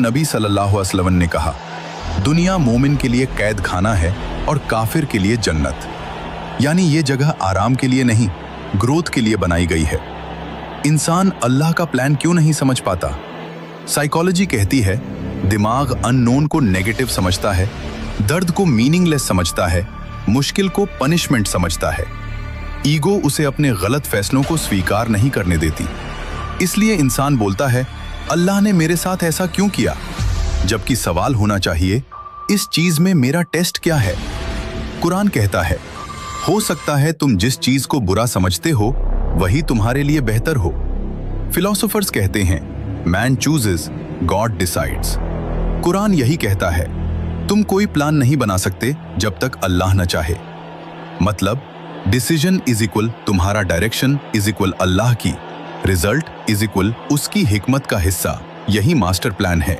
नबी सल्लल्लाहु अलैहि वसल्लम ने कहा, दुनिया मोमिन के लिए कैद खाना है और काफिर के लिए जन्नत। यानी ये जगह आराम के लिए नहीं, ग्रोथ के लिए बनाई गई है। इंसान अल्लाह का प्लान क्यों नहीं समझ पाता? साइकोलॉजी कहती है, दिमाग अननोन को नेगेटिव समझता है, दर्द को मीनिंगलेस समझता है, मुश्किल को पनिशमेंट समझता है। ईगो उसे अपने गलत फैसलों को स्वीकार नहीं करने देती। इसलिए इंसान बोलता है, अल्लाह ने मेरे साथ ऐसा क्यों किया? जबकि सवाल होना चाहिए, इस चीज में मेरा टेस्ट क्या है? कुरान कहता है, हो सकता है तुम जिस चीज को बुरा समझते हो वही तुम्हारे लिए बेहतर हो। फिलोसोफर्स कहते हैं, man chooses, God decides. Quran यही कहता है, तुम कोई प्लान नहीं बना सकते जब तक अल्लाह न चाहे। मतलब डिसीजन इज इक्वल तुम्हारा डायरेक्शन इज इक्वल अल्लाह की, रिजल्ट इज इक्वल उसकी हिकमत का हिस्सा। यही मास्टर प्लान है।